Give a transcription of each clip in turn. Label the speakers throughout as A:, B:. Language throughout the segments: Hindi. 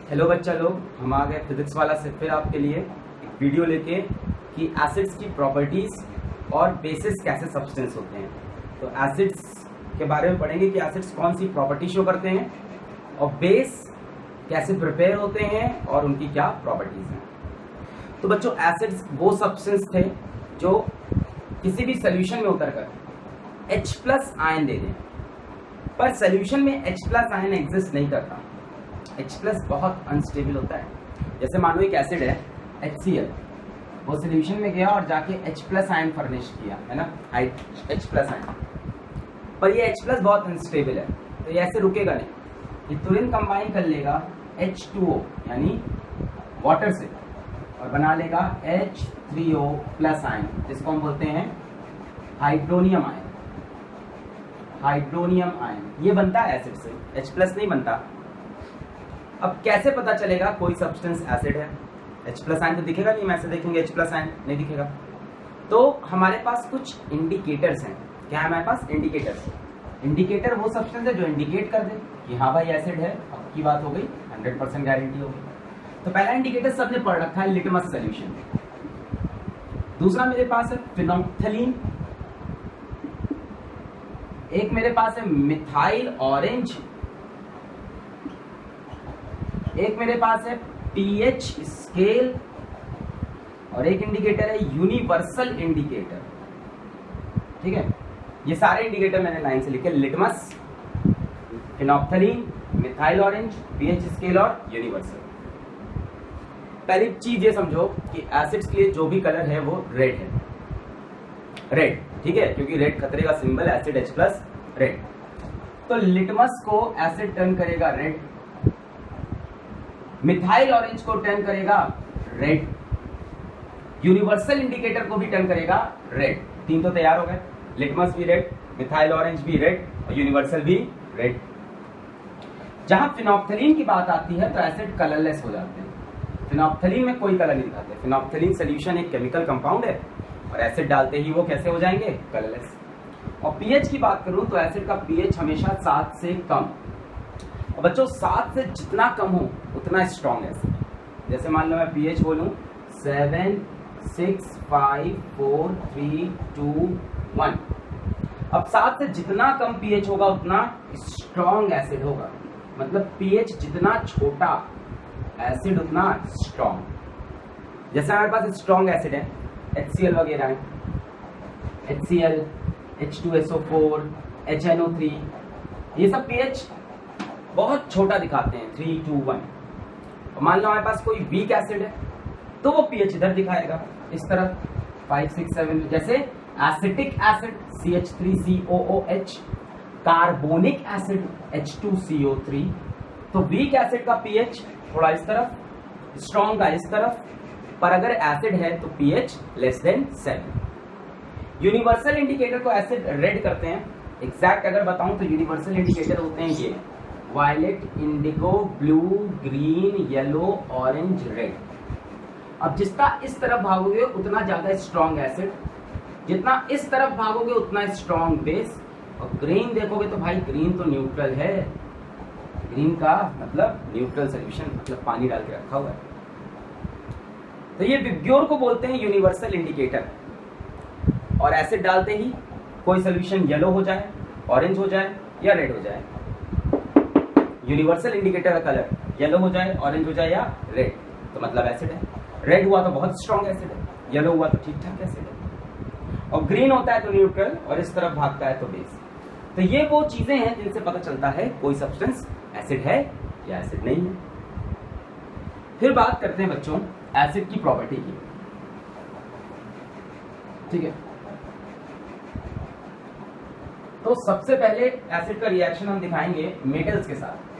A: हेलो बच्चा लोग, हम आ गए फिजिक्स वाला से फिर आपके लिए एक वीडियो लेके कि एसिड्स की प्रॉपर्टीज और बेसिस कैसे सब्सटेंस होते हैं। तो एसिड्स के बारे में पढ़ेंगे कि एसिड्स कौन सी प्रॉपर्टी शो करते हैं और बेस कैसे प्रिपेयर होते हैं और उनकी क्या प्रॉपर्टीज हैं। तो बच्चों, एसिड्स वो सब्सटेंस थे जो किसी भी सोल्यूशन में उतरकर H+ आयन दे दें, पर सोल्यूशन में H+ आयन एग्जिस्ट नहीं करता। H+ बहुत अनस्टेबल होता है। जैसे मानो एक एसिड है HCl, वो सोल्यूशन में गया और जाके H+ आयन फर्निश किया, है ना, H+ आयन, पर ये H+ बहुत अनस्टेबल है, तो ये ऐसे रुकेगा नहीं। ये तुरंत कंबाइन कर लेगा H2O यानी वाटर से और बना लेगा H3O+ आयन, जिसको हम बोलते हैं हाइड्रोनियम आयन। हाइड्रोनियम आयन ये बनता है एसिड से, H+ नहीं बनता। अब कैसे पता चलेगा कोई सब्सटेंस एसिड है? H+ आयन तो दिखेगा नहीं, हम ऐसे देखेंगे H+ आयन नहीं दिखेगा। तो हमारे पास कुछ इंडिकेटर्स हैं। क्या है हमारे पास? इंडिकेटर्स। इंडिकेटर वो सब्सटेंस है जो इंडिकेट कर दे कि हाँ भाई एसिड है। अब की बात हो गई, 100% गारंटी हो गई। तो पहला इंडिकेटर सबने पढ़ रखा है, लिटमस सॉल्यूशन। दूसरा मेरे पास है फिनोल्फथलीन, एक मेरे पास है मिथाइल ऑरेंज, एक मेरे पास है पीएच स्केल, और एक इंडिकेटर है यूनिवर्सल इंडिकेटर। ठीक है, ये सारे इंडिकेटर मैंने लाइन से लिखे, litmus, phenolphthalein, methyl orange, pH scale और यूनिवर्सल। पहली चीज ये समझो कि एसिड्स के लिए जो भी कलर है वो रेड है, रेड, ठीक है, क्योंकि रेड खतरे का सिंबल, एसिड H+, रेड। तो लिटमस को एसिड टर्न करेगा रेड, मिथाइल ऑरेंज को टर्न करेगा रेड, यूनिवर्सल इंडिकेटर को भी टर्न करेगा रेड। तीन तो तैयार हो गए, लिटमस भी रेड, मिथाइल ऑरेंज भी रेड और यूनिवर्सल भी रेड। जहां फिनोल्फथलीन की बात आती है तो एसिड कलरलेस हो जाते हैं। फिनोल्फथलीन में कोई कलर नहीं दिखाते। फिनोल्फथलीन सोल्यूशन एक केमिकल कंपाउंड है और एसिड डालते ही वो कैसे हो जाएंगे? कलरलेस। और पीएच की बात करूं तो एसिड का पीएच हमेशा 7 से कम। और बच्चों 7 से जितना कम हो उतना स्ट्रॉन्ग एसिड। जैसे मान लो मैं पीएच बोलूं 7, 6, 5, 4, 3, 2, 1। अब 7 से जितना कम पीएच होगा उतना स्ट्रॉन्ग एसिड होगा। मतलब पीएच जितना छोटा एसिड उतना स्ट्रॉन्ग। जैसे हमारे पास स्ट्रॉन्ग एसिड है HCl वगैरह है, HCl, H2SO4, HNO3, ये सब पीएच बहुत छोटा दिखाते हैं, 3, 2, 1। और मान लो हमारे पास कोई वीक एसिड है तो वो पीएच इधर दिखाएगा, इस तरह 5, 6, 7। जैसे acetic acid CH3COOH, carbonic acid H2CO3। तो वीक एसिड का पीएच थोड़ा इस तरफ, स्ट्रॉन्ग का इस तरफ, पर अगर एसिड है तो पीएच <7। यूनिवर्सल इंडिकेटर को एसिड रेड करते हैं। एग्जैक्ट अगर बताऊं तो यूनिवर्सल इंडिकेटर होते हैं ये violet, indigo, blue, green, yellow, orange, red. अब जितना इस तरफ भागोगे उतना ज्यादा स्ट्रॉन्ग एसिड, जितना इस तरफ भागोगे उतना स्ट्रॉन्ग बेस। और ग्रीन देखोगे तो भाई ग्रीन तो न्यूट्रल है, ग्रीन का मतलब न्यूट्रल सॉल्यूशन, मतलब पानी डाल के रखा हुआ है। तो ये विग्योर को बोलते हैं यूनिवर्सल इंडिकेटर। और एसिड डालते ही कोई सॉल्यूशन येलो हो जाए, ऑरेंज हो जाए या रेड हो जाए। यूनिवर्सल इंडिकेटर का कलर येलो हो जाए, ऑरेंज हो जाए या रेड, तो मतलब एसिड है। रेड हुआ तो बहुत स्ट्रॉन्ग एसिड है, येलो हुआ तो ठीक ठाक एसिड है, और ग्रीन होता है तो न्यूट्रल, और इस तरफ भागता है तो बेस। तो ये वो चीजें हैं जिनसे पता चलता है कोई सब्सटेंस एसिड है या एसिड नहीं है। फिर बात करते हैं बच्चों एसिड की प्रॉपर्टी की। ठीक है, तो सबसे पहले एसिड का रिएक्शन हम दिखाएंगे मेटल्स के साथ।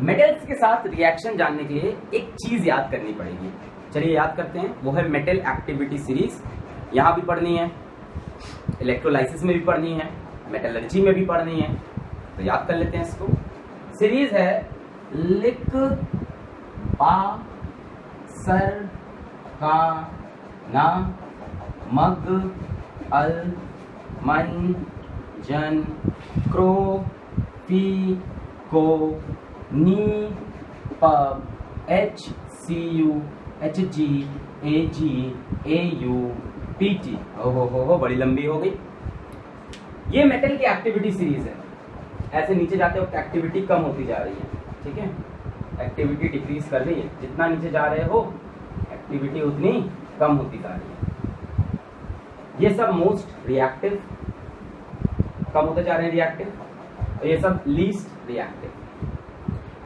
A: मेटल्स के साथ रिएक्शन जानने के लिए एक चीज याद करनी पड़ेगी। चलिए याद करते हैं, वो है मेटल एक्टिविटी सीरीज। यहां भी पढ़नी है, इलेक्ट्रोलाइसिस में भी पढ़नी है, मेटलर्जी में भी पढ़नी है, तो याद कर लेते हैं इसको। सीरीज है लिक, पा, सर, का, ना, मग, अल, मन, जन, क्रो, पी, को, नी pub HCU HG AG AU PT। हो बड़ी लंबी हो गई। ये मेटल की एक्टिविटी सीरीज है। ऐसे नीचे जाते वक्त एक्टिविटी कम होती जा रही है, ठीक है, एक्टिविटी डिक्रीज कर रही है। जितना नीचे जा रहे हो एक्टिविटी उतनी कम होती जा रही है। ये सब मोस्ट रिएक्टिव, कम होते जा रहे हैं रिएक्टिव, और ये सब लीस्ट रिएक्टिव।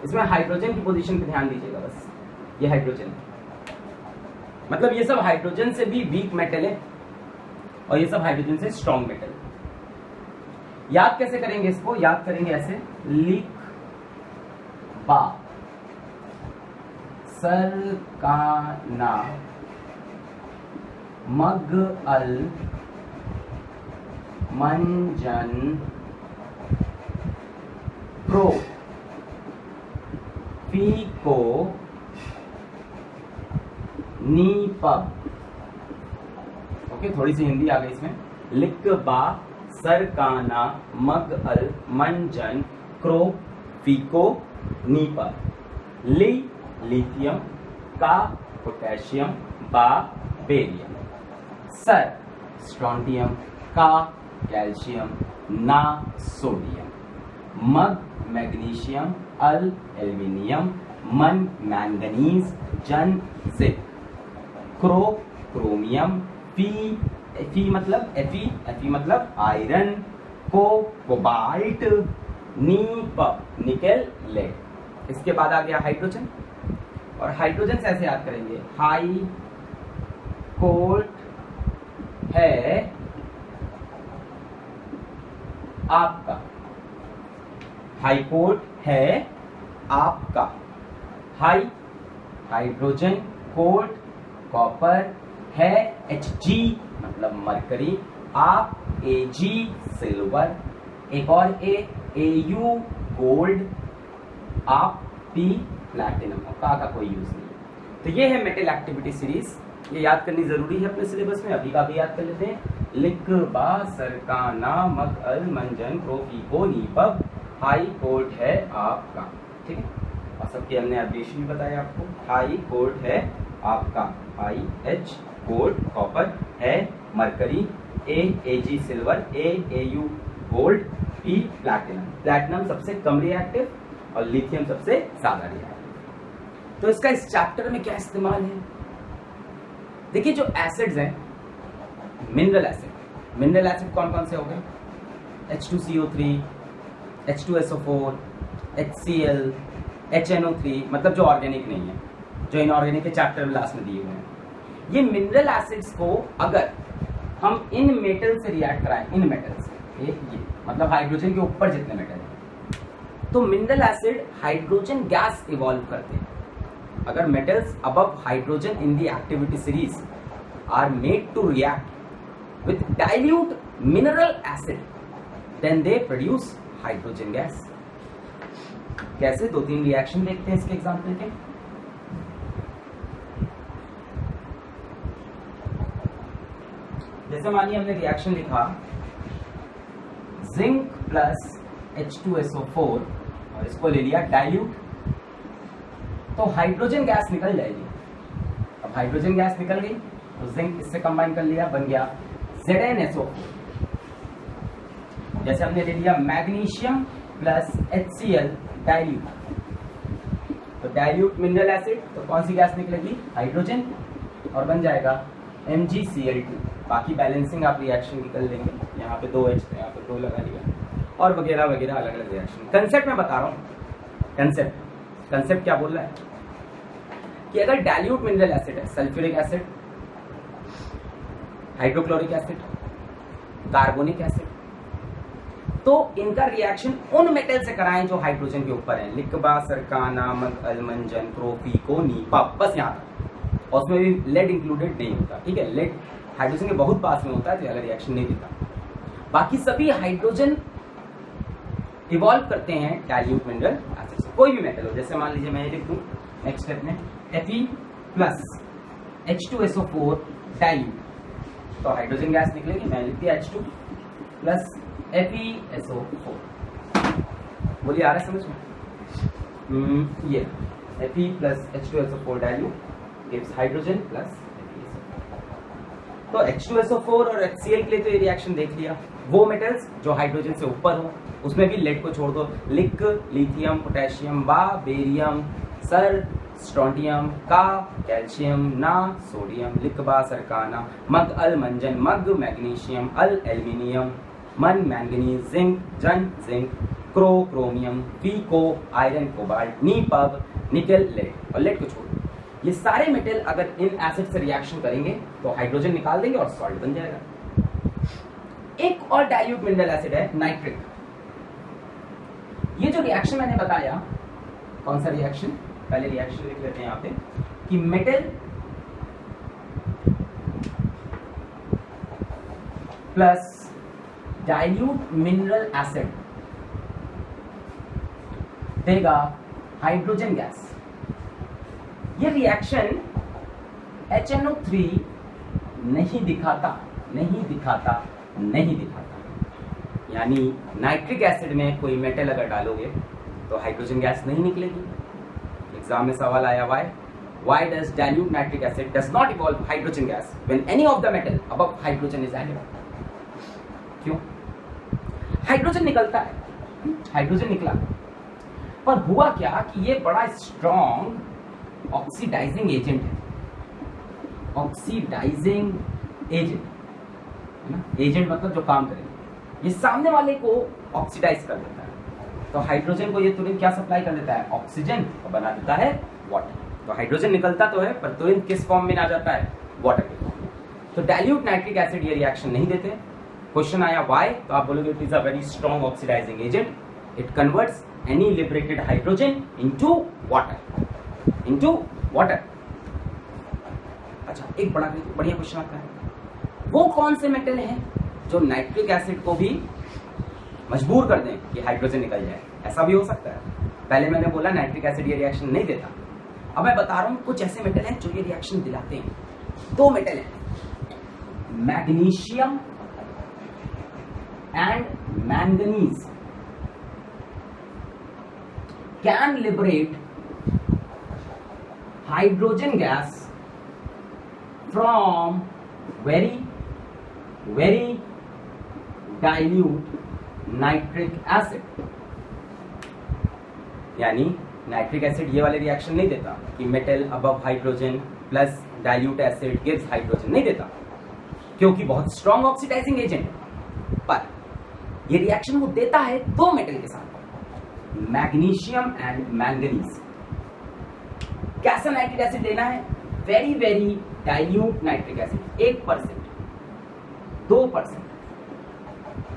A: इसमें हाइड्रोजन की पोजीशन पे ध्यान दीजिएगा बस। ये हाइड्रोजन, मतलब ये सब हाइड्रोजन से भी वीक मेटल है और ये सब हाइड्रोजन से स्ट्रॉन्ग मेटल है। याद कैसे करेंगे इसको? याद करेंगे ऐसे, लिख बा सर का ना मग अल मंजन प्रो पी को नी पब। ओके, थोड़ी सी हिंदी आ गई इसमें। लिख बा सर काना मग अल मंजन क्रो फीको नी पब। ली लिथियम, का पोटेशियम, बा बेरियम, सर स्ट्रोंटियम, का कैल्शियम, ना सोडियम, मग मैग्नीशियम, अल एल्यूमिनियम, मन मैंगनीज, जन जिंक, क्रो क्रोमियम, फी मतलब एफी मतलब आयरन, को कोबाल्ट, नी पब निकेल लेड। इसके बाद आ गया हाइड्रोजन, और हाइड्रोजन से ऐसे याद करेंगे, हाई कोल्ड है आपका, हाई कोल्ड है आपका, हाई हाइड्रोजन, कोल्ड कॉपर, है Hg मतलब मरकरी, आप Ag सिल्वर, एक और Au गोल्ड, आप P प्लैटिनम। का कोई यूज नहीं। तो ये है मेटल एक्टिविटी सीरीज, ये याद करनी जरूरी है अपने सिलेबस में। अभी का भी याद कर लेते हैं। लिख बा सर का ना मग अल मंजन क्रो फीको नी पब, हाई कोल्ड है आपका, ठीक है। और सबके हमने एब्रिविएशन भी बताया आपको। हाई कोल्ड है आपका, हाई H गोल्ड कॉपर, है mercury, Ag silver, Au gold, P platinum. Platinum सबसे कम रिएक्टिव और लिथियम सबसे ज्यादा रिएक्टिव। तो इसका इस चैप्टर में क्या इस्तेमाल है? देखिए, जो एसिड्स हैं, मिनरल एसिड कौन कौन से हो गए? H2CO3, H2SO4, HCl, HNO3, मतलब जो ऑर्गेनिक नहीं है, जो इनऑर्गेनिक के चैप्टर में लास्ट में दिए हुए हैं। ये मिनरल एसिड्स को अगर हम इन मेटल से रिएक्ट कराएं, इन मेटल से, ये मतलब हाइड्रोजन के ऊपर जितने मेटल हैं, तो mineral acid hydrogen gas evolve करते हैं। अगर metals above hydrogen in the activity series are made to react with dilute mineral acid, then they produce hydrogen gas. कैसे? 2-3 रिएक्शन देखते हैं इसके एग्जाम्पल के। जैसे मानिए हमने रिएक्शन लिखा जिंक प्लस H2SO4 और इसको ले लिया डाइल्यूट, तो हाइड्रोजन गैस निकल जाएगी। अब हाइड्रोजन गैस निकल गई तो जिंक इससे कंबाइन कर लिया, बन गया ZnSO4। जैसे हमने ले लिया मैग्नीशियम प्लस HCl डाइल्यूट, तो डाइल्यूट मिनरल एसिड, तो कौन सी गैस निकलेगी? हाइड्रोजन, और बन जाएगा MgCl2। बाकी बैलेंसिंग आप रिएक्शन की कर लेंगे। यहाँ पे 2 H थे, यहाँ पे 2 लगा लिया, और वगैरह वगैरह अलग अलग रिएक्शन। कंसेप्ट में बता रहा हूँ, कंसेप्ट क्या बोल रहा है कि अगर डाइल्यूट मिनरल एसिड है, sulphuric acid, hydrochloric acid, carbonic acid, तो इनका रिएक्शन उन मेटल से कराएं जो हाइड्रोजन के ऊपर है। लिकबा, सरकाना, मग, अलमंजन, क्रोफीको, नीपा, बस यहाँ तक। और उसमें भी लेड इंक्लूडेड नहीं होता, ठीक है। लेड हाइड्रोजन के बहुत पास में होता है, तो अगर रिएक्शन नहीं देता। बाकी सभी हाइड्रोजन इवॉल्व करते हैं डाइल्यूट मिनरल एसिड से। कोई भी मेटल हो, जैसे मान लीजिए मैं ये लिख दूं नेक्स्ट स्टेप में Fe प्लस H2SO4 डाइल्यूट, तो हाइड्रोजन गैस निकलेगी। मैं लिख दिया H2 प्लस FeSO4। बोलिए, आ रहा है समझ में? ये Fe plus H2SO4 dilute gives hydrogen plus तो H2SO4 और HCl के लिए तो ये रिएक्शन देख लिया। वो मेटल्स जो हाइड्रोजन से ऊपर हो उसमें भी लेड को छोड़ दो, लिक लिथियम पोटेशियम बा बेरियम सर स्ट्रोंटियम का कैल्शियम ना सोडियम लिक बा सरकाना मग अल मंजन मग मैग्नीशियम अल एल्यूमिनियम मन मैंगनीज जिंक जन जिंक क्रो क्रोमियम फीको आयरन कोबाल्ट नी पब निकल लेड और लेड को छोड़ दो। ये सारे मेटल अगर इन एसिड से रिएक्शन करेंगे तो हाइड्रोजन निकाल देंगे और सॉल्ट बन जाएगा। एक और डाइल्यूट मिनरल एसिड है नाइट्रिक। ये जो रिएक्शन मैंने बताया, कौन सा रिएक्शन, पहले रिएक्शन लिख लेते हैं यहां पे कि metal plus dilute mineral acid देगा हाइड्रोजन गैस। ये रिएक्शन HNO3 नहीं दिखाता, यानी नाइट्रिक एसिड में कोई मेटल अगर डालोगे तो हाइड्रोजन गैस नहीं निकलेगी। एग्जाम में सवाल आया why does dilute nitric acid does not evolve hydrogen gas when any of the metal above hydrogen is added? क्यों? हाइड्रोजन निकलता है, हाइड्रोजन निकला, पर हुआ क्या कि ये बड़ा स्ट्रॉन्ग ऑक्सीडाइजिंग एजेंट है, ऑक्सीडाइजिंग एजेंट है ना, एजेंट मतलब जो काम करेगा, ये सामने वाले को ऑक्सीडाइज कर देता है। तो हाइड्रोजन को ये तुरंत क्या सप्लाई कर देता है, ऑक्सीजन, और बना देता है वाटर। तो हाइड्रोजन निकलता तो है पर तुरंत किस फॉर्म में आ जाता है, वाटर के फॉर्म में। तो डाइल्यूट नाइट्रिक एसिड ये रिएक्शन नहीं देते। क्वेश्चन आया व्हाई, तो आप बोलोगे it is a very strong oxidising agent, it converts any liberated hydrogen into water. अच्छा, एक बढ़िया क्वेश्चन आता है, वो कौन से मेटल हैं जो नाइट्रिक एसिड को भी मजबूर कर दें कि हाइड्रोजन निकल जाए? ऐसा भी हो सकता है। पहले मैंने बोला नाइट्रिक एसिड ये रिएक्शन नहीं देता, अब मैं बता रहा हूं कुछ ऐसे मेटल हैं जो ये रिएक्शन दिलाते हैं। दो मेटल हैं, magnesium and manganese can liberate hydrogen gas from very dilute nitric acid। यानी नाइट्रिक एसिड ये वाले रिएक्शन नहीं देता कि metal above hydrogen plus dilute acid gives hydrogen, नहीं देता क्योंकि बहुत स्ट्रॉन्ग ऑक्सीडाइजिंग एजेंट है। पर ये रिएक्शन वो देता है दो मेटल के साथ, मैग्नीशियम एंड मैंगनीज। कैसा नाइट्रिक एसिड लेना है, वेरी डाइल्यूट नाइट्रिक एसिड, 1%, 2%,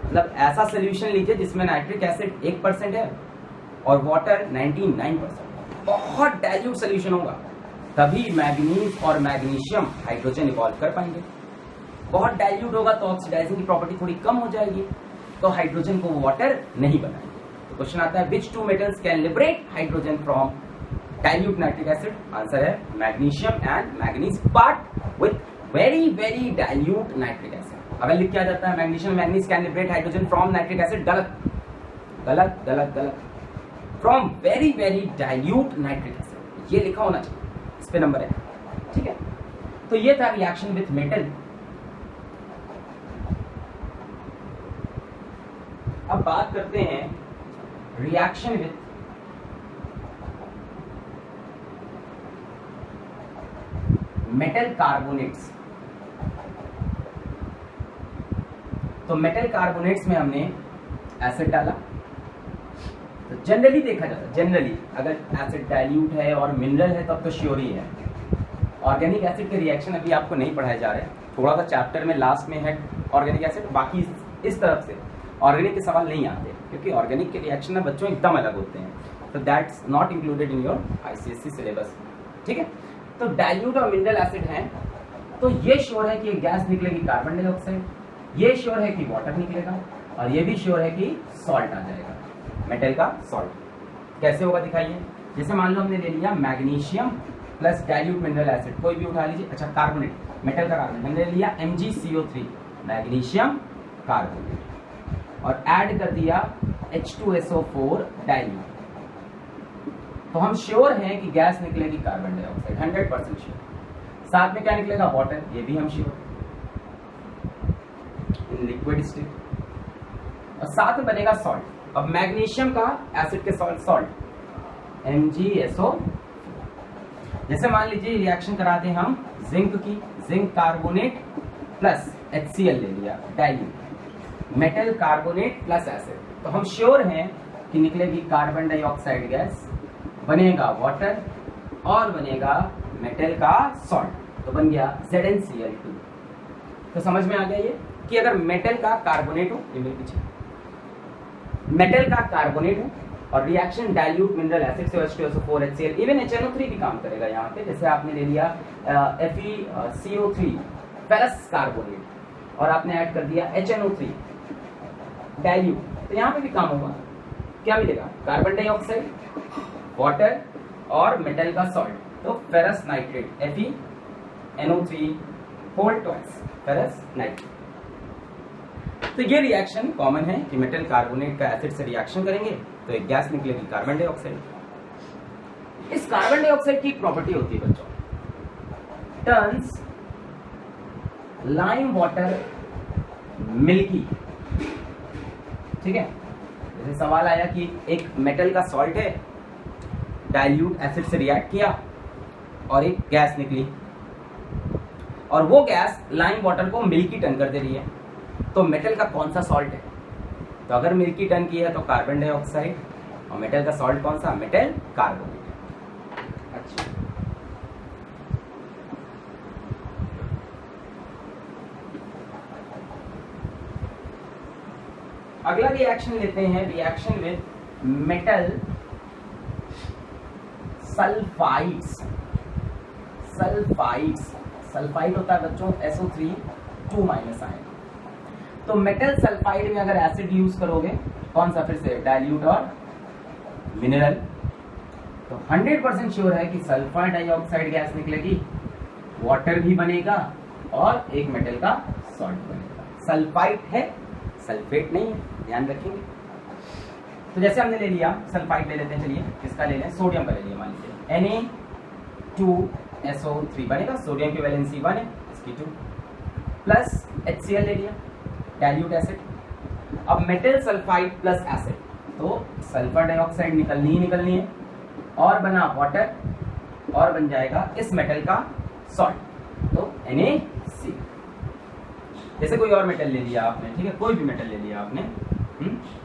A: मतलब ऐसा सोल्यूशन लीजिए जिसमें नाइट्रिक एसिड 1% है और वाटर 99%, बहुत डाइल्यूट सोल्यूशन होगा, तभी मैग्नीज और मैग्नीशियम हाइड्रोजन इवॉल्व कर पाएंगे। बहुत डाइल्यूट होगा तो ऑक्सीडाइजिंग की प्रॉपर्टी थोड़ी कम हो जाएगी, तो हाइड्रोजन को वाटर नहीं बनाएंगे। तो क्वेश्चन आता है which two metals can liberate hydrogen from dilute nitric acid? Answer है magnesium and manganese, but with very dilute nitric acid. अगर लिख के आ जाता है magnesium manganese can liberate hydrogen from nitric acid, गलत। From very dilute nitric acid, ये लिखा होना चाहिए, इस पे नंबर है, ठीक है। तो ये था रिएक्शन विथ मेटल। अब बात करते हैं रिएक्शन विथ मेटल कार्बोनेट्स। तो मेटल कार्बोनेट्स में हमने एसिड डाला, तो जनरली देखा जाता है, जनरली अगर एसिड डाइल्यूट है और मिनरल है तब तो श्योर ही है। ऑर्गेनिक एसिड के रिएक्शन अभी आपको नहीं पढ़ाए जा रहे, थोड़ा सा चैप्टर में लास्ट में है ऑर्गेनिक एसिड, बाकी इस तरफ से ऑर्गेनिक के सवाल नहीं आते क्योंकि ऑर्गेनिक के रिएक्शन में बच्चों एकदम अलग होते हैं, तो that's not included in your ICSE syllabus, ठीक है। तो डाइल्यूट और मिनरल एसिड हैं, तो ये श्योर है कि गैस निकलेगी कार्बन डाइऑक्साइड, ये श्योर है कि वाटर निकलेगा, और ये भी श्योर है कि सॉल्ट आ जाएगा, मेटल का सॉल्ट। कैसे होगा दिखाइए। जैसे मान लो हमने ले लिया magnesium plus dilute mineral acid, कोई भी उठा लीजिए। अच्छा, कार्बोनेट, मेटल का कार्बोनेट हमने ले लिया MgCO3, मैग्नीशियम कार्बोनेट, और ऐड कर दिया H2SO4 डाइल्यूट। तो हम श्योर हैं कि गैस निकलेगी कार्बन डाइऑक्साइड, 100% श्योर। साथ में क्या निकलेगा? वाटर, ये भी हम श्योर इन लिक्विड स्टेट। और साथ में बनेगा सॉल्ट। अब मैग्नीशियम का एसिड के सॉल्ट MgSO। जैसे मान लीजिए रिएक्शन कराते हम जिंक की, जिंक कार्बोनेट प्लस HCl ले लिया, dilute, metal carbonate plus acid, तो हम श्योर हैं कि निकलेगी कार्बन डाइऑक्साइड गैस, बनेगा वाटर और बनेगा मेटल का सॉल्ट, तो बन गया ZnCl2। तो समझ में आ गया ये कि अगर मेटल का कार्बोनेट हो, ये मेरे पीछे मेटल का कार्बोनेट हो और रिएक्शन डाइल्यूट मिनरल एसिड से H2SO4 HCl, इवन HNO3 भी काम करेगा यहाँ पे। जैसे आपने ले लिया FeCO3 फेरस कार्बोनेट और आपने ऐड कर दिया HNO3 डाइल्यूट, तो यहाँ पे भी काम होगा। क्या मिलेगा? कार्बन डाइऑक्साइड, वाटर और मेटल का सॉल्ट, तो ferrous nitrate FeNO3 whole twice ferrous nitrate. तो ये रिएक्शन कॉमन है कि मेटल कार्बोनेट का एसिड से रिएक्शन करेंगे तो एक गैस निकलेगी कार्बन डाइऑक्साइड। इस कार्बन डाइऑक्साइड की एक प्रॉपर्टी होती है बच्चों, टर्न्स लाइम वाटर मिल्की। ठीक है, जैसे सवाल आया कि एक मेटल का सॉल्ट है, डाइल्यूट एसिड से रिएक्ट किया और एक गैस निकली, और वो गैस लाइम वाटर को मिल्की टर्न कर दे रही है, तो मेटल का कौन सा सॉल्ट है? तो अगर मिल्की टर्न की है तो कार्बन डाइऑक्साइड, और मेटल का सॉल्ट कौन सा? Metal carbonate. अच्छा, अगला रिएक्शन लेते हैं, reaction with metal sulphides. Sulphide होता है बच्चों SO3 2- आयन। तो मेटल सल्फाइड में अगर एसिड यूज करोगे, कौन सा? फिर से डाइल्यूट और मिनरल, तो 100% श्योर है कि सल्फर डाइऑक्साइड गैस निकलेगी, वाटर भी बनेगा और एक मेटल का सॉल्ट बनेगा। सल्फाइड है, सल्फेट नहीं है, ध्यान रखेंगे। तो जैसे हमने ले लिया सल्फाइड, ले लेते हैं, चलिए किसका ले लें? सोडियम का ले लिया, मान लीजिए Na2SO3 बनेगा, सोडियम की वैलेंसी 1 है, इसकी 2 प्लस HCl ले लिया, डाइल्यूट एसिड। अब मेटल सल्फाइड प्लस एसिड, तो सल्फर डाइऑक्साइड निकलनी है और बना वाटर और बन जाएगा इस मेटल का सॉल्ट, तो NaC। जैसे कोई और मेटल ले लिया आपने, ठीक है, कोई भी मेटल ले लिया आपने,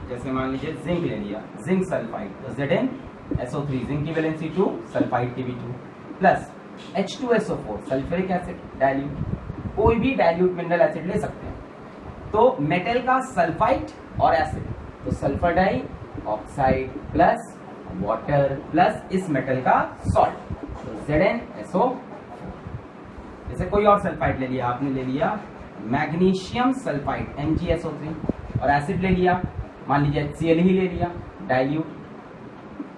A: जैसे मान लीजिए जिंक ले लिया, जिंक सल्फाइड, तो ZnSO3, जिंक की वैलेंसी 2, सल्फाइड की भी 2 plus H2SO4 sulphuric acid dilute. कोई भी डाइल्यूट मिनरल एसिड ले सकते हैं। तो मेटल का सल्फाइड और एसिड, तो sulphur dioxide plus water plus इस मेटल का सॉल्ट, तो ZnSO4। जैसे कोई और सल्फाइड ले लिया आपने, ले लिया मैग्नीशियम सल्फाइड MgSO3 और एसिड ले लिया, मान लीजिए HCl ही ले लिया, डाइल्यूट,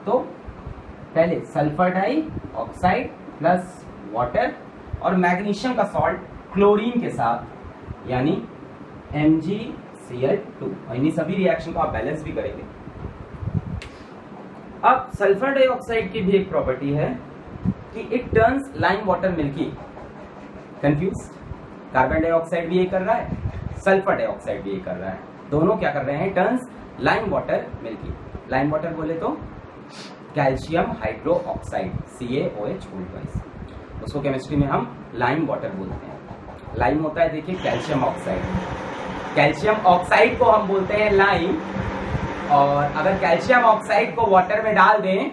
A: तो पहले सल्फर डाइऑक्साइड प्लस वाटर और मैग्नीशियम का सॉल्ट क्लोरीन के साथ, यानी MgCl2, और इन्हीं सभी रिएक्शन को आप बैलेंस भी करेंगे। अब सल्फर डाइऑक्साइड की भी एक प्रॉपर्टी है कि it turns lime water milky. Confuse? Carbon dioxide भी ये कर रहा है, सल्फर डाइऑक्साइड भी ये कर रहा है, दोनों क्या कर रहे हैं? Turns lime water milky. Lime water बोले तो calcium hydroxide CaOH whole twice, उसको केमिस्ट्री में हम लाइम वाटर बोलते हैं। लाइम होता है, देखिए, कैल्शियम ऑक्साइड, कैल्शियम ऑक्साइड को हम बोलते हैं लाइम, और अगर कैल्शियम ऑक्साइड को वाटर में डाल दें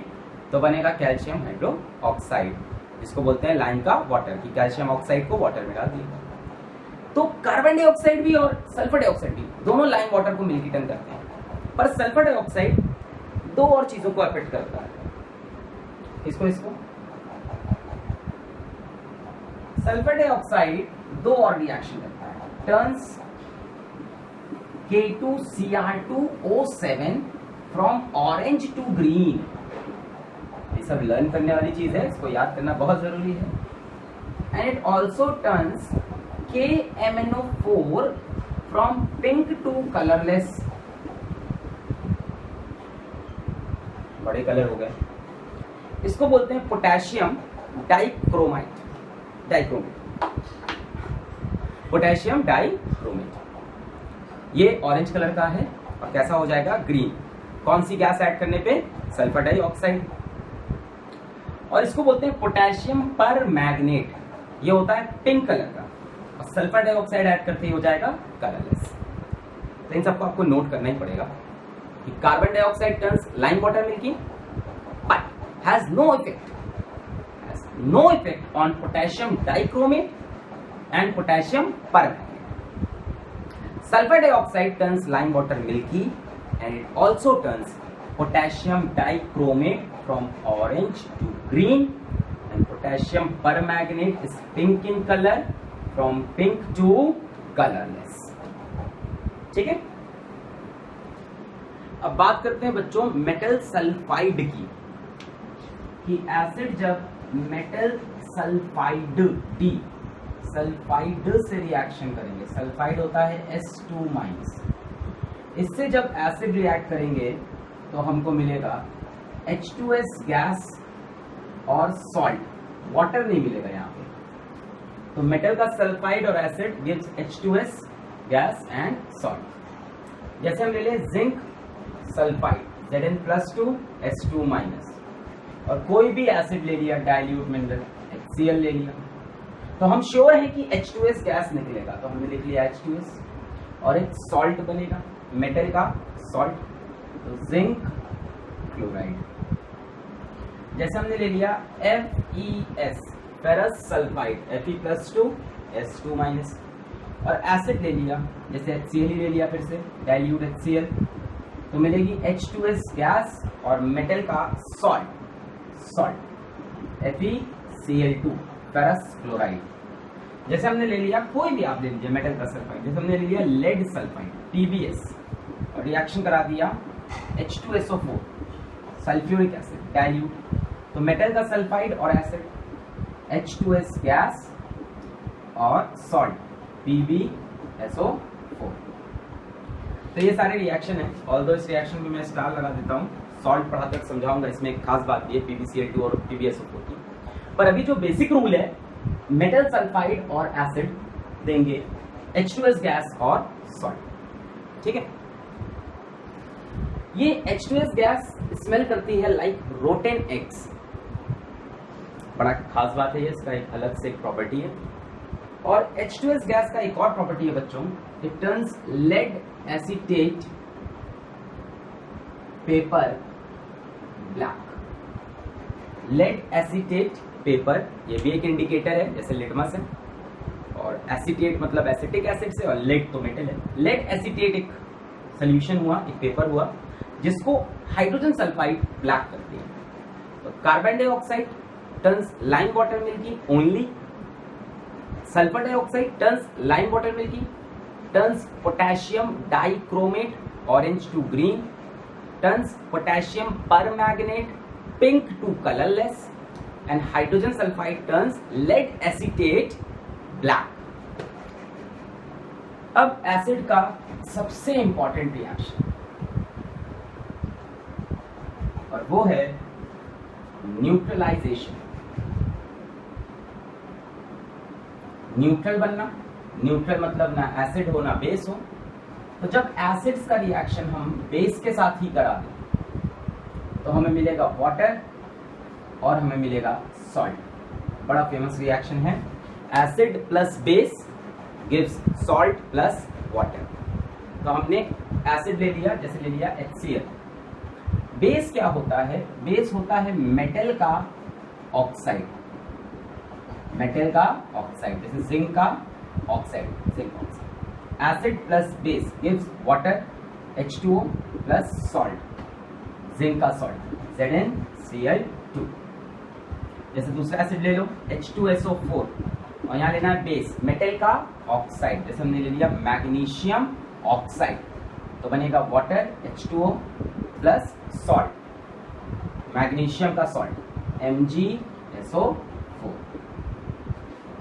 A: तो बनेगा कैल्शियम हाइड्रोक्साइड, जिसको बोलते हैं लाइम का वाटर, कि कैल्शियम ऑक्साइड को वाटर में डाल दिया। तो कार्बन डाइऑक्साइड भी और सल्फर डाइऑक्साइड भी दोनों लाइम वाटर को मिलकर टर्न करते हैं, पर सल्फर डाइऑक्साइड दो और चीजों को अफेक्ट करता है। इसको सल्फर डाइऑक्साइड दो और रिएक्शन करता है, turns K2Cr2O7 from orange to green. ये सब लर्न करने वाली चीज है, इसको याद करना बहुत जरूरी है। And it also turns KMnO4 from pink to colourless. बड़े कलर हो गए। इसको बोलते हैं पोटेशियम डाइक्रोमेट, पोटेशियम डाइक्रोमेट। ये ऑरेंज कलर का है और कैसा हो जाएगा, ग्रीन। कौन सी गैस ऐड करने पे, सल्फर डाइऑक्साइड। और इसको बोलते हैं पोटेशियम पर मैग्नेट, ये होता है पिंक कलर का, और सल्फर डाइऑक्साइड ऐड करते ही हो जाएगा कलरलेस। तो इन सबको आपको नोट करना ही पड़ेगा कि carbon dioxide turns lime water milky but has no effect on potassium dichromate and potassium permanganate. Sulfur dioxide turns lime water milky and it also turns potassium dichromate from orange to green, and potassium permanganate is pink in color from pink to colorless. ठीक है, अब बात करते हैं बच्चों मेटल सल्फाइड की, कि एसिड जब मेटल सल्फाइड से रिएक्शन करेंगे, सल्फाइड होता है S2-, इससे जब एसिड रिएक्ट करेंगे तो हमको मिलेगा H2S गैस और सॉल्ट, वाटर नहीं मिलेगा यहाँ पे। तो मेटल का सल्फाइड और acid gives H2S gas and salt. जैसे हम ले लें जिंक सल्फाइड Zn+2 S2-, और कोई भी एसिड ले लिया डाइल्यूट मिनरल HCl ले लिया, तो हम श्योर है कि H2S गैस निकलेगा, तो हमने लिख लिया H2S, और एक सॉल्ट बनेगा मेटल का सॉल्ट, तो जिंक क्लोराइड। जैसे हमने ले लिया FeS ferrous sulphide Fe+2 S2-, और एसिड ले लिया जैसे HCl ले लिया, फिर से डाइल्यूट HCl, तो मिलेगी H2S गैस और मेटल का सॉल्ट FeCl2 फेरस क्लोराइड। जैसे हमने ले लिया कोई भी आप ले लीजिए मेटल का सल्फाइड, जैसे हमने ले लिया लेड सल्फाइड PbS, और रिएक्शन करा दिया H2SO4 सल्फ्यूरिक एसिड डाइल्यूट, तो मेटल का सल्फाइड और एसिड H2S गैस और सॉल्ट PbSO4। तो ये सारे रिएक्शन है, ऑल्दो इस रिएक्शन में मैं स्टार लगा देता हूँ, सॉल्ट पढ़ाते वक्त समझाऊंगा, इसमें एक खास बात ये PbCl2 और PbSO4 की। पर अभी जो बेसिक रूल है, मेटल सल्फाइड और एसिड देंगे H2S गैस और सॉल्ट, ठीक है। ये H2S गैस स्मेल करती है लाइक रोटेन एग्स, बड़ा खास बात है ये, इसका एक अलग से एक प्रॉपर्टी है। और H2S गैस का एक और प्रॉपर्टी है बच्चों, it turns lead acetate paper black. Lead acetate paper, ये भी एक इंडिकेटर है जैसे लिटमस है, और एसीटेट मतलब एसिटिक एसिड से, और लेड तो मेटल है। लेड एसीटेट एक सोल्यूशन हुआ, एक पेपर हुआ जिसको हाइड्रोजन सल्फाइड ब्लैक करती है। तो carbon dioxide turns lime water milky only, sulphur dioxide turns lime water milky, turns potassium dichromate orange to green, turns potassium permanganate pink to colourless, and hydrogen sulfide turns lead acetate black। अब एसिड का सबसे इंपॉर्टेंट रिएक्शन, और वो है न्यूट्रलाइजेशन। न्यूट्रल बनना, न्यूट्रल मतलब ना एसिड हो ना बेस हो। तो जब एसिड्स का रिएक्शन हम बेस के साथ ही करा दें तो हमें मिलेगा वाटर और हमें मिलेगा सॉल्ट। बड़ा फेमस रिएक्शन है, acid plus base gives salt plus water. तो हमने एसिड ले लिया, जैसे ले लिया HCl। बेस क्या होता है, बेस होता है मेटल का ऑक्साइड, मेटल का ऑक्साइड, जैसे जिंक का oxide, zinc oxide. Acid plus base gives water H2O plus salt, zinc का सॉल्ट ZnCl2। जैसे दूसरा एसिड ले लो H2SO4, और यहाँ लेना है बेस मेटल का ऑक्साइड, जैसे हमने ले लिया मैग्नीशियम ऑक्साइड, तो बनेगा water H2O plus salt, magnesium का salt MgSO4।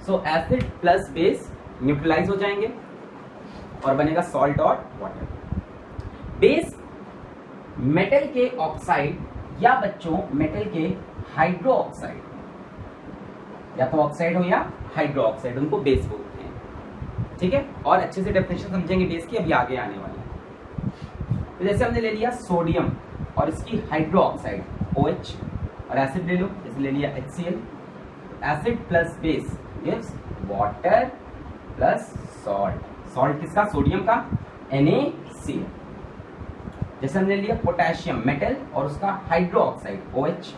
A: So acid plus base neutralise हो जाएंगे और बनेगा सॉल्ट और वाटर। बेस मेटल के ऑक्साइड या बच्चों मेटल के हाइड्रो ऑक्साइड, या तो ऑक्साइड हो या हाइड्रो ऑक्साइड, उनको बेस बोलते हैं। ठीक है, और अच्छे से डेफिनेशन समझेंगे बेस की, अभी आगे आने वाले हैं। तो जैसे हमने ले लिया सोडियम और इसकी हाइड्रो ऑक्साइड OH, और एसिड ले लो, जैसे ले लिया HCl, acid plus base gives water plus salt. Salt किसका? सोडियम का, NaCl। जैसे हमने लिया पोटेशियम मेटल और उसका हाइड्रो ऑक्साइड OH,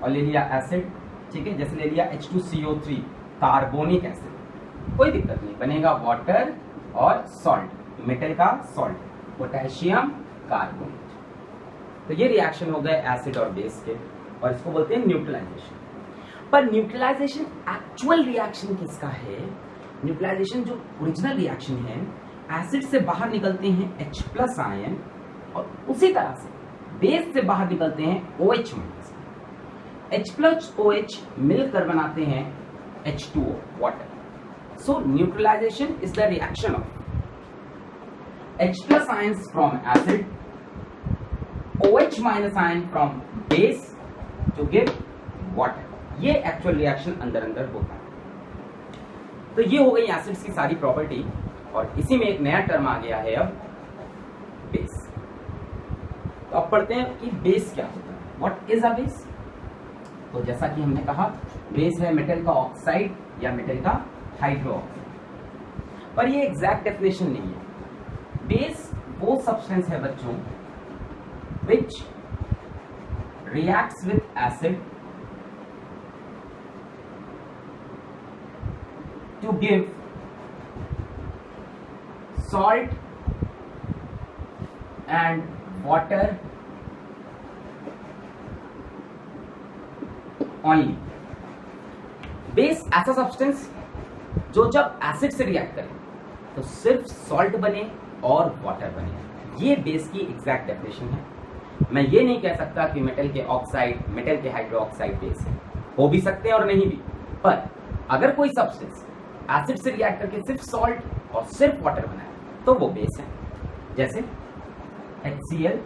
A: और ले लिया एसिड। ठीक है, जैसे ले लिया H2CO3 कार्बोनिक एसिड, कोई दिक्कत नहीं, बनेगा वाटर और सॉल्ट, मेटल का सॉल्ट, पोटेशियम कार्बोनेट। तो ये रिएक्शन हो गए एसिड और बेस के, और इसको बोलते हैं न्यूट्रलाइजेशन। पर न्यूट्रलाइजेशन एक्चुअल रिएक्शन किसका है? न्यूट्रलाइजेशन जो ओरिजिनल रिएक्शन है, एसिड से बाहर निकलते हैं H+ आयन, और उसी तरह से बेस से बाहर निकलते हैं OH-। H+OH मिलकर बनाते हैं H2O water. So neutralisation is the reaction of H+ ions from acid, OH- ion from base to give water। ये एक्चुअल रिएक्शन अंदर अंदर होता है। तो ये हो गई एसिड्स की सारी प्रॉपर्टी, और इसी में एक नया टर्म आ गया है अब, बेस। तो अब पढ़ते हैं कि बेस क्या होता है, व्हाट इज अ बेस। तो जैसा कि हमने कहा, बेस है मेटल का ऑक्साइड या मेटल का हाइड्रो ऑक्साइड, पर ये एग्जैक्ट डेफिनेशन नहीं है। बेस वो सब्सटेंस है बच्चों which reacts with acid to give salt and water only। Base ऐसा सब्सटेंस जो जब एसिड से रिएक्ट करे तो सिर्फ सॉल्ट बने और वाटर बने, ये बेस की एग्जैक्ट डेफिनेशन है। मैं ये नहीं कह सकता कि मेटल के ऑक्साइड, मेटल के हाइड्रो ऑक्साइड बेस है, हो भी सकते हैं और नहीं भी, पर अगर कोई सब्सटेंस एसिड से रिएक्ट करके सिर्फ सॉल्ट और सिर्फ वाटर बनाए तो वो बेस है। जैसे HCl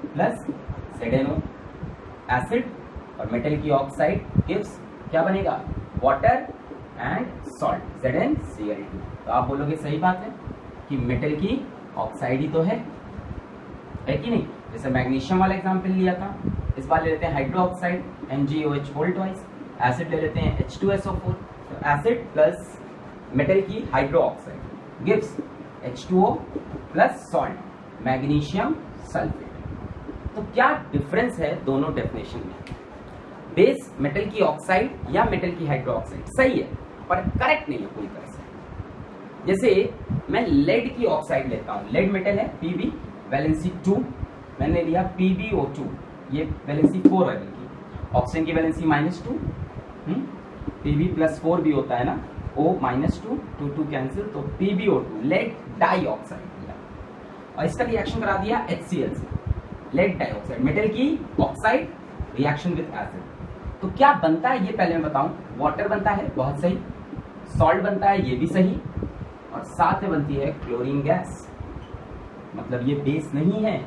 A: प्लस ZnO, एसिड और मेटल की ऑक्साइड गिव्स क्या बनेगा? Water and salt, ZnCl2। तो आप बोलोगे सही बात है कि मेटल की ऑक्साइड ही तो है कि नहीं। जैसे मैग्नीशियम वाला एग्जांपल लिया था, इस बार ले लेते हैं हाइड्रो ऑक्साइड MgOH होल ट्वाइस, एसिड ले लेते हैं H2SO4। तो एसिड प्लस मेटल की hydro oxide gives H2O plus salt, magnesium sulphate. तो क्या डिफरेंस है दोनों डेफिनेशन में? बेस मेटल की ऑक्साइड या मेटल की हाइड्रो ऑक्साइड सही है, पर करेक्ट नहीं है पूरी तरह से। जैसे मैं लेड की ऑक्साइड लेता हूं, लेड मेटल है Pb वैलेंसी 2, मैंने लिया PbO2, ये वैलेंसी 4 है की, ऑक्सीजन की वैलेंसी -2, Pb+4 भी होता है ना, O-2, 2 कैंसिल, तो PbO2 लेड डाई ऑक्साइड लिया, और इसका रिएक्शन करा दिया HCl से, लेड डाइऑक्साइड, मेटल की ऑक्साइड रिएक्शन विद एसिड। तो क्या बनता है ये पहले मैं बताऊं। वाटर बनता है, बहुत सही, सॉल्ट बनता है, ये भी सही, और साथ में बनती है क्लोरीन गैस। मतलब ये बेस नहीं है,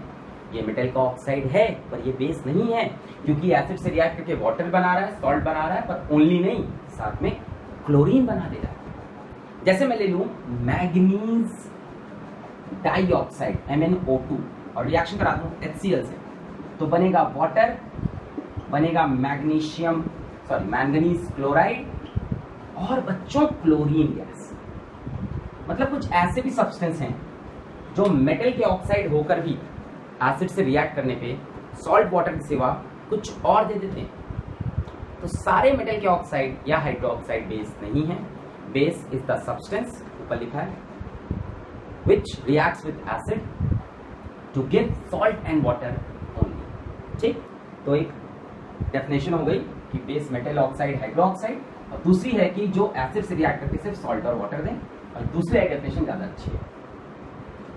A: ये मेटल का ऑक्साइड है पर ये बेस नहीं है, क्योंकि एसिड से रिएक्ट करके वाटर बना रहा है, सॉल्ट बना रहा है, पर ओनली नहीं, साथ में क्लोरीन बना दे रहा है। जैसे मैं ले लूं मैग्नीज डाइऑक्साइड MnO2 और रिएक्शन करा दूं HCl से, तो बनेगा वाटर, बनेगा मैंगनीज क्लोराइड और बच्चों क्लोरीन गैस। मतलब कुछ ऐसे भी सब्सटेंस हैं जो मेटल के ऑक्साइड होकर भी एसिड से रिएक्ट करने पे सॉल्ट वाटर के सिवा कुछ और दे देते हैं। तो सारे मेटल के ऑक्साइड या हाइड्रो ऑक्साइड बेस नहीं है। बेस इज द सब्सटेंस, ऊपर लिखा है, which reacts with acid to give salt and water only। ठीक, तो एक डेफिनेशन हो गई कि base metal oxide hydro oxide, और दूसरी है कि जो एसिड से रिएक्ट करके सिर्फ सॉल्ट और वाटर दें, और दूसरी डेफिनेशन ज्यादा अच्छी है।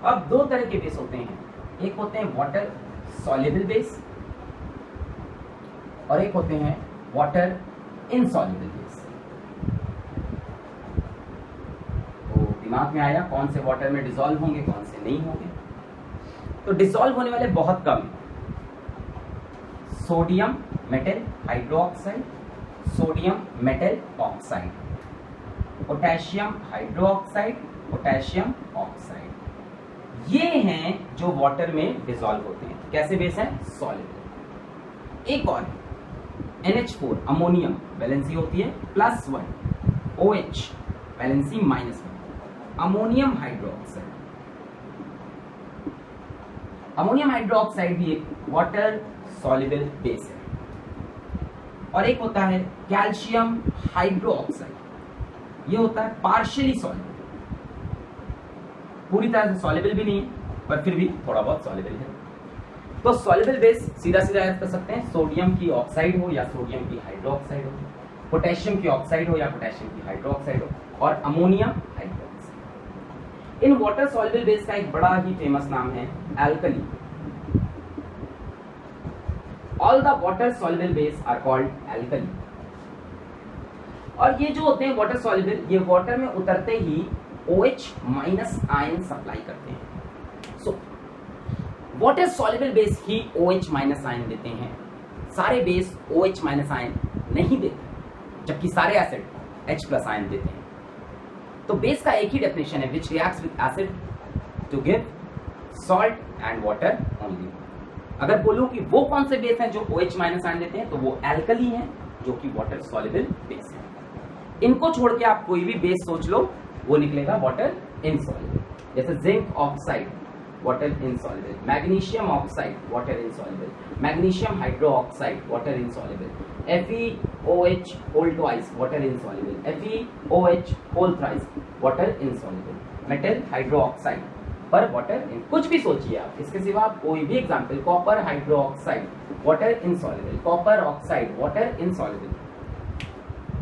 A: अब दो तरह के बेस होते हैं, एक होते हैं वाटर सॉल्युबल बेस और एक होते हैं वाटर इनसॉल्युबल बेस। तो दिमाग में आया कौन से वाटर में डिसॉल्व होंगे, कौन से नहीं होंगे। तो डिसॉल्व होने वाले बहुत कम, sodium metal hydroxide, sodium metal oxide, potassium hydroxide, potassium oxide. ये हैं जो वाटर में डिसॉल्व होते हैं। कैसे बेस हैं? सॉलिड। एक और NH4 अमोनियम वैलेंसी होती है +1, OH valency -1, ammonium hydroxide. Ammonium hydroxide भी एक वाटर सॉल्युबल बेस है। और एक होता है कैल्शियम हाइड्रोक्साइड, ये होता है पार्शियली सॉल्युबल, पूरी तरह से सॉल्युबल भी नहीं है पर फिर भी थोड़ा बहुत सॉल्युबल है। तो सॉल्युबल बेस सीधा सीधा याद कर सकते हैं, सोडियम की ऑक्साइड हो या सोडियम की हाइड्रोक्साइड हो, पोटेशियम की ऑक्साइड हो या पोटेशियम की हाइड्रोक्साइड हो, और अमोनियम हाइड्रोक्साइड। इन वाटर सॉल्युबल बेस का एक बड़ा ही फेमस नाम है alkali. All the water soluble base are called alkali. और ये जो होते हैं वाटर सॉल्युबल, ये वाटर में उतरते ही OH माइनस आयन सप्लाई करते हैं। सो वाटर सॉल्युबल बेस ही OH माइनस आयन देते हैं, सारे बेस OH माइनस आयन नहीं देते, जबकि सारे एसिड H प्लस आयन देते हैं। तो बेस का एक ही डेफिनेशन है, which reacts with acid to give salt and water only. अगर बोलूं कि वो कौन से बेस हैं जो OH माइनस आयन देते हैं, तो वो एल्कली हैं, जो कि वाटर सॉल्युबल बेस है। इनको छोड़ के आप कोई भी बेस सोच लो, वो निकलेगा वाटर इनसॉल्युबल। जैसे zinc oxide water insoluble, magnesium oxide water insoluble, magnesium hydroxide water insoluble, FeOH whole twice water insoluble, FeOH whole thrice water insoluble, metal hydroxide पर वाटर इन। कुछ भी सोचिए आप, इसके सिवा कोई भी example, copper hydroxide water insoluble, copper oxide water insoluble.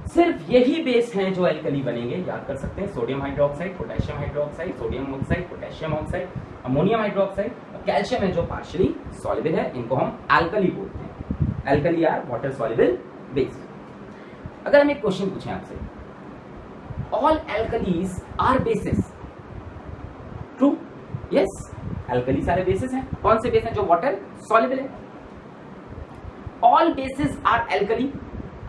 A: सिर्फ यही बेस हैं जो एल्कली बनेंगे, याद कर सकते हैं। Sodium hydroxide, potassium hydroxide, sodium oxide, potassium oxide, ammonium hydroxide, calcium है जो पार्शियली सॉल्युबल है, इनको हम एल्कली बोलते हैं। Alkali are water soluble base. अगर हम एक क्वेश्चन पूछें आपसे, all alkalis are bases, true? Yes, alkali सारे बेसिस हैं। कौन से बेस हैं जो वाटर सॉल्युबल है? All bases are alkali,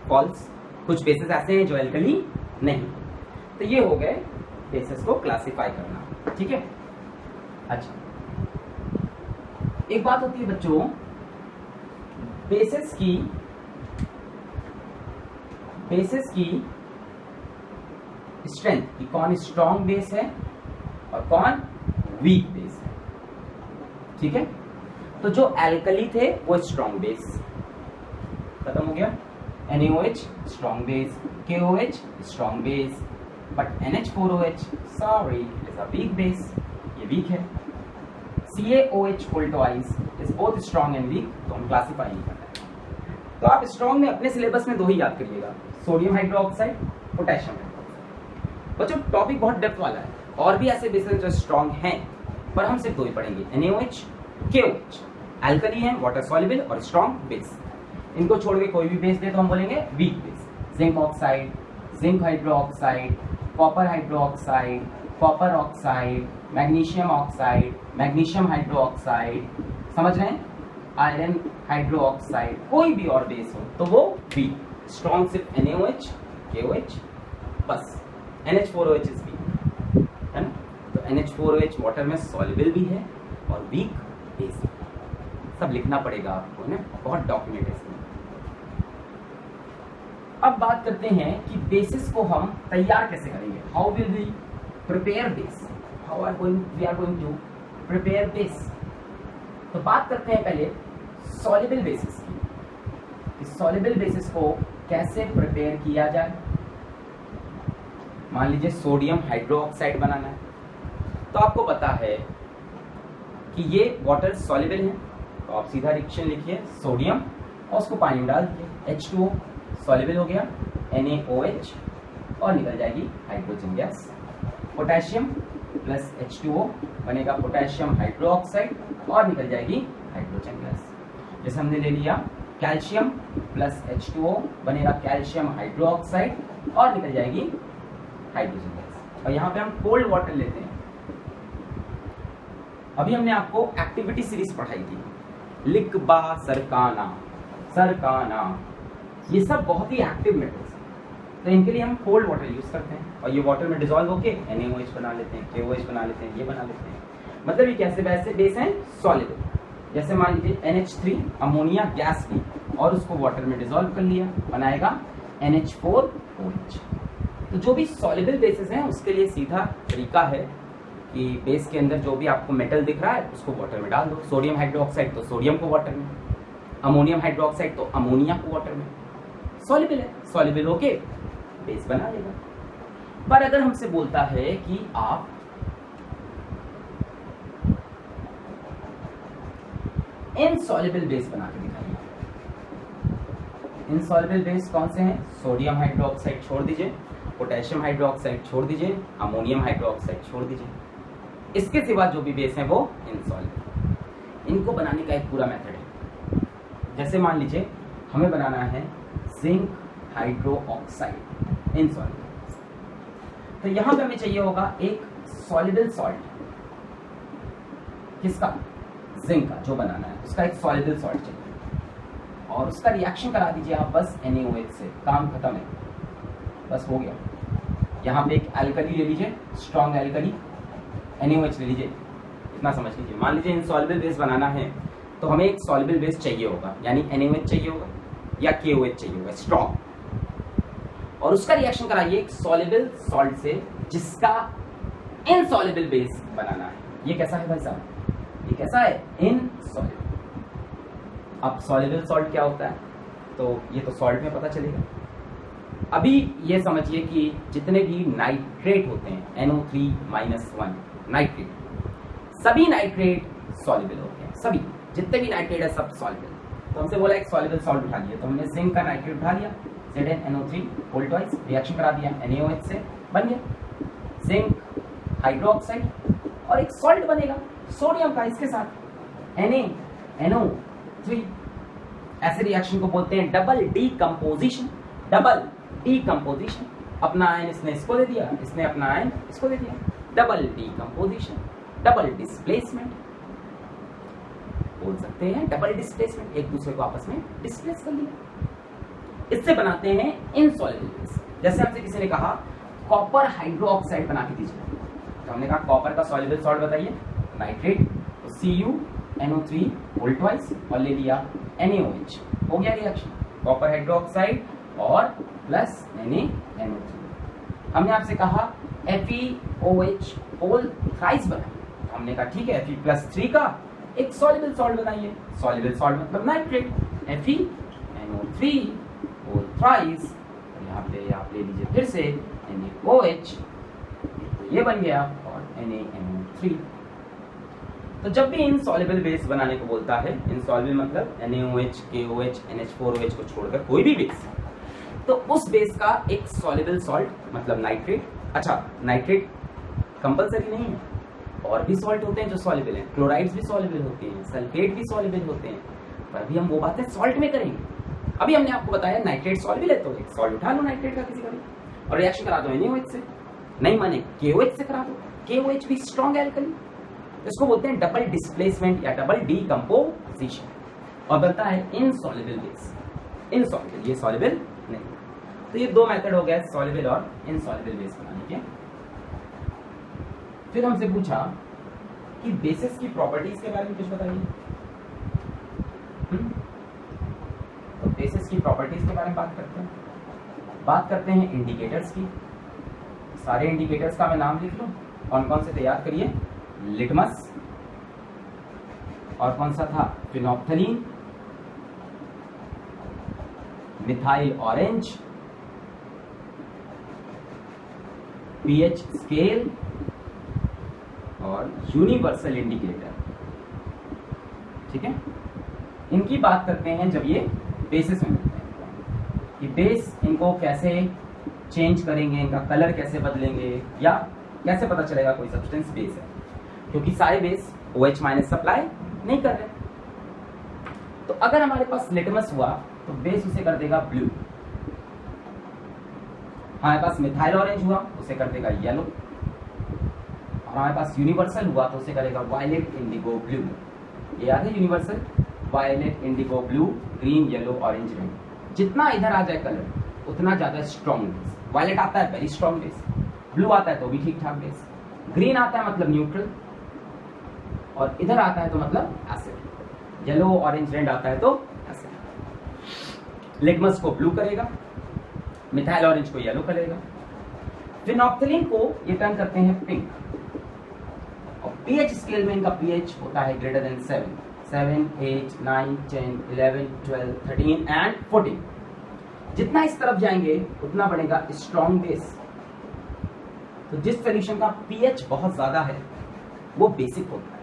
A: false. कुछ बेसिस ऐसे हैं जो एल्कली नहीं। तो ये हो गए बेसिस को क्लासिफाई करना, ठीक है। अच्छा, एक बात होती है बच्चों, बेसिस की स्ट्रेंथ कि कौन स्ट्रॉन्ग बेस है और कौन वीक बेस है, ठीक है। तो जो एल्कली थे वो स्ट्रॉन्ग बेस, खत्म हो गया। NaOH strong base, KOH strong base, but NH4OH sorry is a weak base, ये weak है। CaOH whole twice is both strong and weak, तो हम क्लासीफाई नहीं कर रहे। तो आप स्ट्रॉन्ग में अपने सिलेबस में दो ही याद करिएगा, सोडियम हाइड्रोक्साइड, पोटेशियम हाइड्रोक्साइड। बच्चों टॉपिक बहुत डेप्थ वाला है, और भी ऐसे बेसेस जो स्ट्रॉन्ग हैं, पर हम सिर्फ दो ही पढ़ेंगे, NaOH, KOH। एल्कली है, वाटर सॉल्युबल और स्ट्रॉन्ग बेस। इनको छोड़ के कोई भी बेस दे तो हम बोलेंगे weak base. Zinc oxide, zinc hydroxide, copper hydroxide, copper oxide, magnesium oxide, magnesium hydroxide, समझ रहे हैं? आयरन हाइड्रोक्साइड, कोई भी और बेस हो तो वो वीक। स्ट्रॉन्ग सिर्फ NaOH, KOH, बस। NH4OH इज वीक, है ना। तो NH4OH वाटर में सॉल्युबल भी है और वीक बेस, सब लिखना पड़ेगा आपको, ना, बहुत डॉक्यूमेंट है इसमें। अब बात करते हैं कि बेसिस को हम तैयार कैसे करेंगे। How will we prepare base, how we are going to prepare base. तो बात करते हैं पहले सॉल्युबल बेसिस की, सॉल्युबल बेसिस को कैसे प्रिपेयर किया जाए। मान लीजिए सोडियम हाइड्रोक्साइड बनाना है, तो आपको पता है कि ये वाटर सॉल्युबल है, तो आप सीधा रिएक्शन लिखिए, सोडियम और उसको पानी में डाल दीजिए, H2O सॉल्युबल हो गया, NaOH और निकल जाएगी hydrogen gas. Potassium plus H2O बनेगा पोटेशियम हाइड्रोक्साइड और निकल जाएगी हाइड्रोजन गैस। जैसे हमने ले लिया कैल्शियम प्लस H2O बनेगा कैल्शियम हाइड्रोक्साइड और निकल जाएगी हाइड्रोजन गैस। और यहाँ पे हम कोल्ड वाटर लेते हैं। अभी हमने आपको एक्टिविटी सीरीज पढ़ाई थी, लिख बा सरकाना, सर का नाम, ये सब बहुत ही एक्टिव मेटल्स हैं, तो इनके लिए हम कोल्ड वाटर यूज करते हैं और ये वाटर में डिजोल्व होके NaOH बना लेते हैं, KOH बना लेते हैं, ये बना लेते हैं। मतलब ये कैसे वैसे बेस हैं सॉलिबल। जैसे मान लीजिए NH3 अमोनिया गैस ली और उसको वाटर में डिजोल्व कर लिया, बनाएगा NH4OH। तो जो भी सॉलिबल बेसिस हैं उसके लिए सीधा तरीका है कि बेस के अंदर जो भी आपको मेटल दिख रहा है उसको वाटर में डाल दो। सोडियम हाइड्रोक्साइड तो सोडियम को वाटर में, अमोनियम हाइड्रोक्साइड तो अमोनिया को वाटर में, सॉलिबल है, सॉलिबल होके बेस बना लेगा। पर अगर हमसे बोलता है कि आप इनसॉल्युबल बेस बना के दिखाइए। इनसॉल्युबल बेस कौन से हैं? सोडियम हाइड्रोक्साइड छोड़ दीजिए, पोटेशियम हाइड्रोक्साइड छोड़ दीजिए, अमोनियम हाइड्रोक्साइड छोड़ दीजिए, इसके सिवा जो भी बेस हैं वो इनसॉल्युबल। इनको बनाने का एक पूरा मेथड है। जैसे मान लीजिए हमें बनाना है जिंक हाइड्रोक्साइड इनसॉल्युबल, तो यहां पे हमें चाहिए होगा एक सॉल्युबल सॉल्ट। किसका? जिंक का जो बनाना है उसका एक सॉल्युबल सॉल्ट चाहिए और उसका रिएक्शन करा दीजिए आप बस NaOH से, काम खत्म है, बस हो गया। यहाँ पे एक एल्कली ले लीजिए, स्ट्रॉन्ग एल्कली, NaOH ले लीजिए, इतना समझ लीजिए। मान लीजिए इनसॉल्युबल बेस बनाना है तो हमें एक सॉल्युबल बेस चाहिए होगा, यानी NaOH चाहिए होगा या KOH चाहिए होगा स्ट्रॉन्ग, और उसका रिएक्शन कराइए एक सॉल्युबल सॉल्ट से जिसका इनसॉल्युबल बेस बनाना है। ये कैसा है भाई साहब? ये कैसा है? इनसॉल्युबल। अब सॉल्युबल सॉल्ट क्या होता है तो ये तो सॉल्ट में पता चलेगा। अभी ये समझिए कि जितने भी नाइट्रेट होते हैं NO3-1 नाइट्रेट, सभी नाइट्रेट सॉल्युबल होते हैं, सभी जितने भी नाइट्रेट है सब सॉल्युबल। तो हमसे बोला एक सॉल्युबल सॉल्ट उठा लिया, तो हमने जिंक का नाइट्रेट उठा लिया, ZnNO3 होल ट्वाइस, रिएक्शन करा दिया NaOH से, बन गया जिंक हाइड्रोक्साइड, और एक सॉल्ट बनेगा सोडियम का इसके साथ NaNO3। ऐसे रिएक्शन को बोलते हैं डबल डीकंपोजिशन। डबल डीकंपोजिशन, अपना आयन इसने इसको दे दिया, इसने अपना आयन इसको दे दिया, डबल डीकंपोजिशन, डबल डिस्प्लेसमेंट बोल सकते हैं, डबल डिस्प्लेसमेंट, एक दूसरे को आपस में डिस्प्लेस कर लिया। इससे बनाते हैं इनसॉल्युबल बेस। जैसे हमसे किसी ने कहा कॉपर हाइड्रोक्साइड बना के दीजिए, तो हमने कहा कॉपर का सॉल्युबल सॉल्ट बताइए, नाइट्रेट, तो CuNO3 होल ट्वाइस और ले लिया NaOH, हो गया रिएक्शन कॉपर हाइड्रोक्साइड और प्लस NaNO3। हमने आपसे कहा FeOH होल थ्राइस बनाइए, तो हमने कहा ठीक है Fe+3 का एक सॉल्युबल सॉल्ट बनाइए। सॉल्युबल सॉल्ट मतलब नाइट्रेट, FeNO3 होल थ्राइस, यहाँ पे आप ले लीजिए फिर से NaOH, ये बन गया और NaNO3। तो जब भी इनसॉल्युबल बेस बनाने को बोलता है, इनसॉल्युबल मतलब NaOH, KOH, NH4OH को छोड़कर कोई भी बेस, तो उस बेस का एक सॉल्युबल सॉल्ट मतलब नाइट्रेट। अच्छा, नाइट्रेट कंपलसरी नहीं है, और भी सॉल्ट होते हैं जो सॉल्युबल हैं, क्लोराइड्स भी सॉल्युबल होते हैं, सल्फेट भी सॉल्युबल होते हैं, पर अभी हम वो बातें सॉल्ट में करेंगे। अभी हमने आपको बताया नाइट्रेट सॉल्युबल है, तो एक सॉल्ट उठा लो नाइट्रेट का किसी का भी और रिएक्शन करा दो NaOH से, नहीं माने KOH से करा दो, KOH भी स्ट्रॉन्ग एल्कली, इसको बोलते हैं डबल डिस्प्लेसमेंट या डबल डीकंपोजिशन, और बनता है इनसॉल्युबल बेस। इनसॉल्युबल, ये सॉल्युबल नहीं। तो ये दो मेथड हो गए सॉल्युबल और इनसॉल्युबल बेस बनाने के। फिर हमसे पूछा कि बेसिस की प्रॉपर्टीज के बारे में कुछ बताइए। तो बेसिस की प्रॉपर्टीज के बारे में बात करते हैं इंडिकेटर्स की। सारे इंडिकेटर्स का मैं नाम लिख लूं, कौन कौन से तैयार करिए। लिटमस, और कौन सा था, phenolphthalein, methyl orange, pH scale और यूनिवर्सल इंडिकेटर। ठीक है, इनकी बात करते हैं जब ये बेसिस में मिलते हैं कि बेस इनको कैसे चेंज करेंगे, इनका कलर कैसे बदलेंगे, या कैसे पता चलेगा कोई सब्सटेंस बेस है, क्योंकि सारे बेस OH- सप्लाई नहीं कर रहे। तो अगर हमारे पास लिटमस हुआ तो बेस उसे कर देगा ब्लू, हमारे पास मिथाइल ऑरेंज हुआ उसे कर देगा येलो, और हमारे पास यूनिवर्सल हुआ तो उसे करेगा वायलेट इंडिगो ब्लू। ये याद है universal, violet, indigo blue, green, yellow, orange, red. जितना इधर आ जाए कलर उतना ज्यादा स्ट्रॉन्ग बेस। वायलेट आता है वेरी स्ट्रॉन्ग बेस, ब्लू आता है तो भी ठीक ठाक बेस, ग्रीन आता है मतलब न्यूट्रल, और इधर आता है तो मतलब एसिड, येलो, ऑरेंज, रेड आता है तो एसिड। लिटमस को ब्लू करेगा, मिथाइल ऑरेंज को येलो करेगा, फिनोप्थलीन को ये टर्न करते हैं पिंक। और पीएच स्केल में इनका पीएच होता है ग्रेटर देन 7, 8, 9, 10, 11, 12, 13 एंड 14। जितना इस तरफ जाएंगे उतना बढ़ेगा स्ट्रॉन्ग बेस। तो जिस सोल्यूशन का पीएच बहुत ज्यादा है वो बेसिक होता है,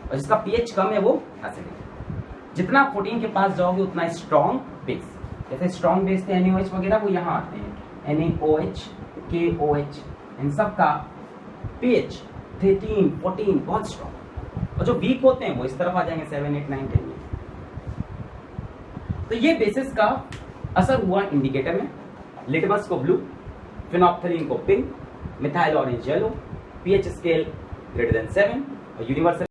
A: और जिसका पीएच कम है वो एसिडिक। जितना 14 के पास जाओगे उतना स्ट्रॉन्ग बेस। जैसे स्ट्रॉन्ग बेस थे NaOH वगैरह, वो यहाँ आते हैं NaOH, KOH, इन सब का पीएच 13, 14 बहुत स्ट्रॉन्ग, और जो वीक होते हैं वो इस तरफ आ जाएंगे 7, 8, 9, 10 में। तो ये बेसिस का असर हुआ इंडिकेटर में। लिटमस को ब्लू, फिनोप्थलीन को pink, methyl orange yellow, pH scale greater than 7, और यूनिवर्सल